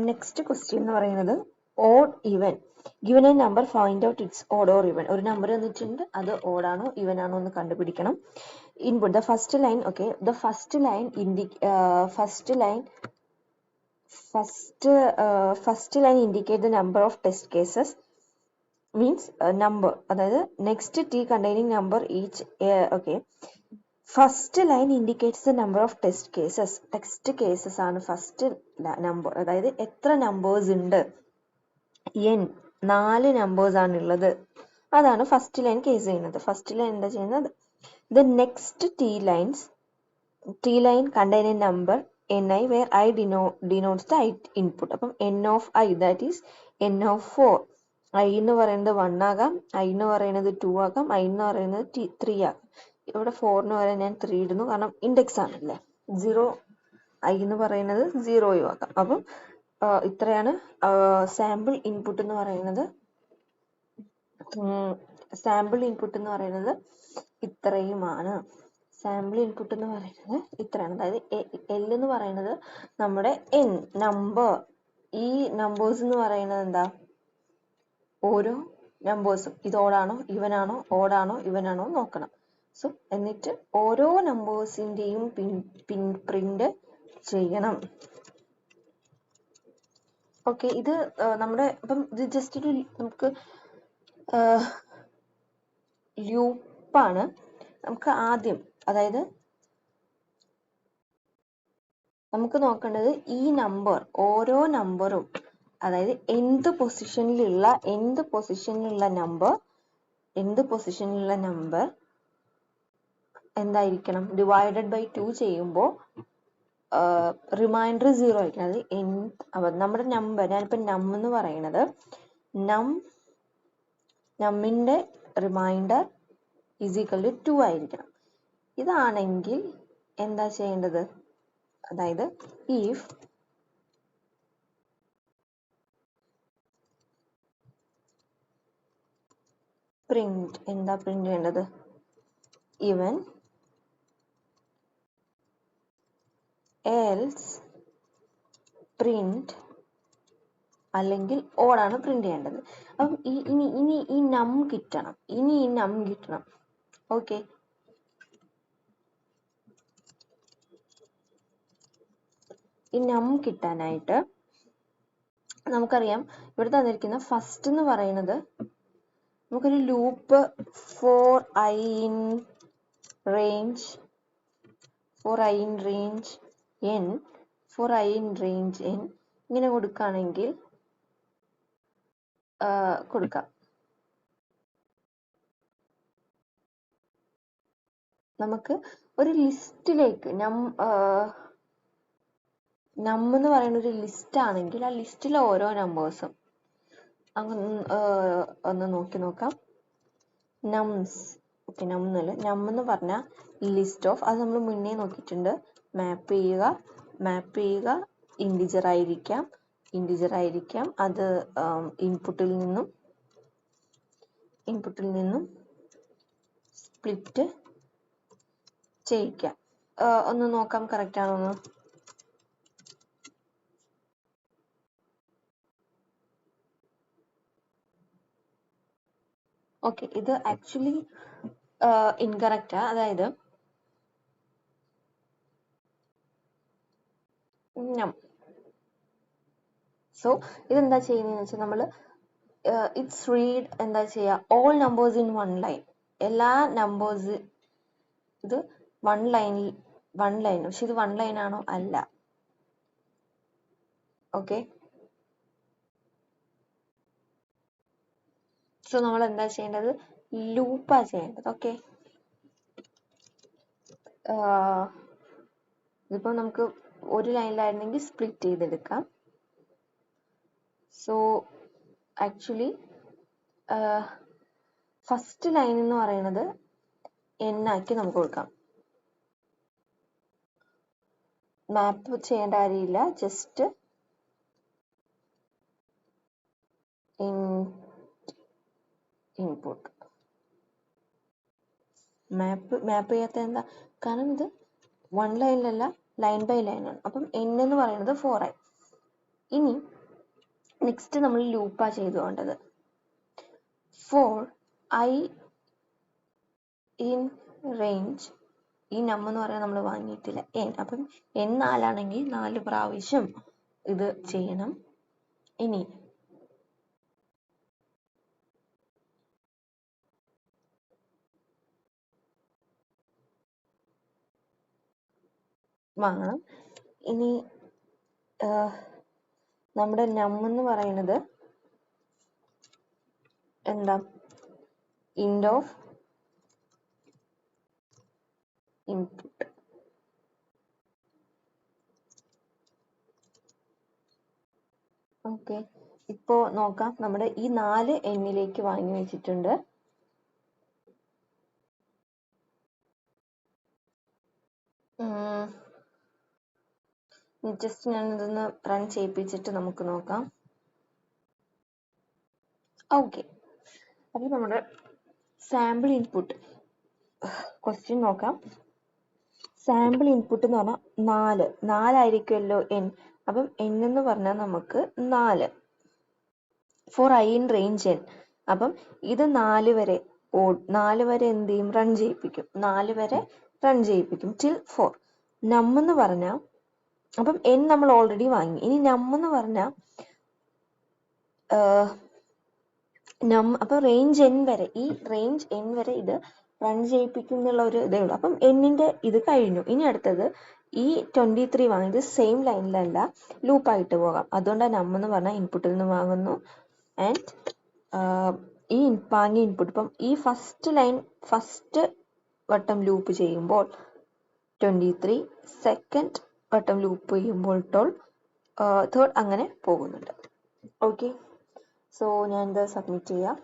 Next question എന്ന് പറയുന്നത് odd even. Given a number find out it's odd or even. ഒരു number തന്നിട്ടുണ്ട്, അത് ഓഡ് ആണോ ഈവൻ ആണോ എന്ന് കണ്ടുപിടിക്കണം. Input the first line. Okay, the first line indicate the number of test cases. Means number, അതായത് next T containing number each. Okay, first line indicates the number of test cases. Test cases ആണ് first number, അതായത് എത്ര numbers ഉണ്ട്. n 4 numbers ആണ് ഉള്ളത്, അതാണ് first line case ചെയ്യുന്നത്. First line എന്താ ചെയ്യുന്നത്? The next T line contain A number ni where I denotes the input. അപ്പം n of I, that is n of 4. I എന്ന് പറയുന്നത് 1 ആകാം, I എന്ന് പറയുന്നത് 2 ആകാം, I എന്ന് പറയുന്നത് 3 ആകാം. ഇവിടെ 4 വരെ ഞാൻ 3 ഇടുന്നു, കാരണം ഇൻഡെക്സ് ആണല്ലേ. 0 I എന്ന് പറയുന്നത് 0 ആകാം. അപ്പം ഇത്രയാണ് സാമ്പിൾ ഇൻപുട്ട് എന്ന് പറയുന്നത്. ഇത്രയുമാണ് സാമ്പിൾ ഇൻപുട്ട് എന്ന് പറയുന്നത്. ഇത്രയാണ്. അതായത് L എന്ന് പറയുന്നത് നമ്മുടെ n നമ്പർ. ഈ നമ്പേഴ്സ് എന്ന് പറയുന്നത് എന്താ? ഓരോ നമ്പേഴ്സും ഇത് ഓടാണോ ഇവനാണോ, ഓടാണോ ഇവനാണോ നോക്കണം. സോ എന്നിട്ട് ഓരോ നമ്പേഴ്സിന്റെയും പ്രിന്റ് ചെയ്യണം. ഓക്കെ, ഇത് നമ്മുടെ ഇപ്പം ഇത് ജസ്റ്റ് ഒരു നമുക്ക് ലൂപ്പാണ്. നമുക്ക് ആദ്യം, അതായത് നമുക്ക് നോക്കേണ്ടത് ഈ നമ്പർ, ഓരോ നമ്പറും, അതായത് എന്ത് പൊസിഷനിലുള്ള നമ്പർ എന്തായിരിക്കണം? ഡിവൈഡഡ് ബൈ 2 ചെയ്യുമ്പോൾ റിമൈൻഡർ 0 ആയിരിക്കണം. അത് നമ്മുടെ നമ്പർ, ഞാനിപ്പോൾ നം എന്ന് പറയുന്നത് നമ്മിന്റെ റിമൈൻഡർ ഈസ് ഈക്വൽ ടു 2 ആയിരിക്കണം. ഇതാണെങ്കിൽ എന്താ ചെയ്യേണ്ടത്? അതായത് if പ്രിന്റ്, എന്താ പ്രിന്റ് ചെയ്യേണ്ടത്? ഈവൻ എൽസ് പ്രിന്റ്, അല്ലെങ്കിൽ ഓടാണ് പ്രിന്റ് ചെയ്യേണ്ടത്. അപ്പം ഇനി ഈ നം കിട്ടണം. ഓക്കെ, ഈ നം കിട്ടാനായിട്ട് നമുക്കറിയാം, ഇവിടെ തന്നിരിക്കുന്ന ഫസ്റ്റ് എന്ന് പറയുന്നത് നമുക്കൊരു loop for i in range n ഇങ്ങനെ കൊടുക്കുകയാണെങ്കിൽ കൊടുക്കാം. നമുക്ക് ഒരു ലിസ്റ്റിലേക്ക് നം എന്ന് പറയുന്ന ഒരു ലിസ്റ്റ് ആണെങ്കിൽ ആ ലിസ്റ്റിലെ ഓരോ നമ്പേഴ്സും ഒന്ന് നോക്കാം. നംസ്, ഓക്കെ, നം എന്ന് പറഞ്ഞാൽ ലിസ്റ്റ് ഓഫ്, അത് നമ്മൾ മുന്നേ നോക്കിയിട്ടുണ്ട്. മാപ്പ് ചെയ്യുക ഇൻഡിജർ ആയിരിക്കാം, അത് ഇൻപുട്ടിൽ നിന്നും സ്പ്ലിറ്റ് ചെയ്യിക്കാം. ഒന്ന് നോക്കാം കറക്റ്റ് ആണോന്ന്. ഓക്കെ, ഇത് ആക്ച്വലി ഇൻകറക്റ്റാ. അതായത് സോ ഇതെന്താ ചെയ്യുന്നതെന്ന് വെച്ചാൽ നമ്മൾ ഇറ്റ്സ് റീഡ് എന്താ ചെയ്യുക, all numbers in one line. എല്ലാ നമ്പേഴ്സ്, ഇത് വൺ ലൈൻ, പക്ഷെ ഇത് വൺ ലൈൻ ആണോ? അല്ല. ഓക്കെ, സോ നമ്മൾ എന്താ ചെയ്യേണ്ടത്? ലൂപ്പാ ചെയ്യേണ്ടത്. ഓക്കെ, ഇതിപ്പോ നമുക്ക് ഒരു ലൈനിലായിരുന്നെങ്കിൽ സ്പ്ലിറ്റ് ചെയ്തെടുക്കാം. സോ ആക്ച്വലി ഫസ്റ്റ് ലൈൻ എന്ന് പറയുന്നത് n ആക്കി നമുക്ക് കൊടുക്കാം. മാപ്പ് ചെയ്യേണ്ട കാര്യമില്ല, ജസ്റ്റ് ഇൻപുട്ട്. മാപ്പ് ചെയ്യാത്ത എന്താ? കാരണം ഇത് വൺ ലൈനിലല്ല, ലൈൻ ബൈ ലൈൻ ആണ്. അപ്പം n എന്ന് പറയുന്നത് 4i. ഇനി നെക്സ്റ്റ് നമ്മൾ ലൂപ്പാ ചെയ്തുകൊണ്ടത്. ഫോർ ഐ ഇൻ റേഞ്ച്, ഈ നം എന്ന് പറയാൻ നമ്മൾ വാങ്ങിയിട്ടില്ല n, അപ്പം n 4 ആണെങ്കിൽ 4 പ്രാവശ്യം ഇത് ചെയ്യണം. ഇനി വാങ്ങണം. ഇനി നമ്മുടെ നം എന്ന് പറയുന്നത് എന്താ, ഇൻഡ് ഓഫ് ഇൻപുട്ട്. ഓക്കെ, ഇപ്പോ നോക്കാം. നമ്മുടെ ഈ 4 എന്നിലേക്ക് വാങ്ങി വെച്ചിട്ടുണ്ട്. ജസ്റ്റ് ഞാൻ ഇതൊന്ന് റൺ ചെയ്യിപ്പിച്ചിട്ട് നമുക്ക് നോക്കാം. ഓക്കെ, അപ്പൊ നമ്മുടെ സാമ്പിൾ ഇൻപുട്ട് ക്വസ്റ്റ്യൻ നോക്കാം. സാമ്പിൾ ഇൻപുട്ട് എന്ന് പറഞ്ഞാൽ 4 ആയിരിക്കുമല്ലോ n. അപ്പം n എന്ന് പറഞ്ഞാൽ നമുക്ക് 4 four I in range n. അപ്പം ഇത് 4 വരെ എന്ത് ചെയ്യും, റൺ ചെയ്യിപ്പിക്കും. 4 വരെ റൺ ചെയ്യിപ്പിക്കും ടിൽ 4. നം എന്ന് പറഞ്ഞാൽ, അപ്പം n നമ്മൾ ഓൾറെഡി വാങ്ങി. ഇനി നം എന്ന് പറഞ്ഞാൽ അപ്പൊ റേഞ്ച് n വരെ, ഈ റേഞ്ച് n വരെ ഇത് റൺ ചെയ്യിപ്പിക്കും എന്നുള്ള ഒരു ഇതേ ഉള്ളൂ. അപ്പം എന്നിന്റെ ഇത് കഴിഞ്ഞു. ഇനി അടുത്തത് ഈ 23 വാങ്ങിയത് സെയിം ലൈനിലല്ല, ലൂപ്പായിട്ട് പോകാം. അതുകൊണ്ടാണ് നം എന്ന് പറഞ്ഞാൽ ഇൻപുട്ടിൽ നിന്ന് വാങ്ങുന്നു. ആൻഡ് ഈ വാങ്ങിയ ഇൻപുട്ട്, ഇപ്പം ഈ ഫസ്റ്റ് വട്ടം ലൂപ്പ് ചെയ്യുമ്പോൾ 23, സെക്കൻഡ് വട്ടം ലൂപ്പ് ചെയ്യുമ്പോൾ 12, തേർഡ് അങ്ങനെ പോകുന്നുണ്ട്. ഓക്കെ, സോ ഞാൻ ഇത് സബ്മിറ്റ് ചെയ്യാം.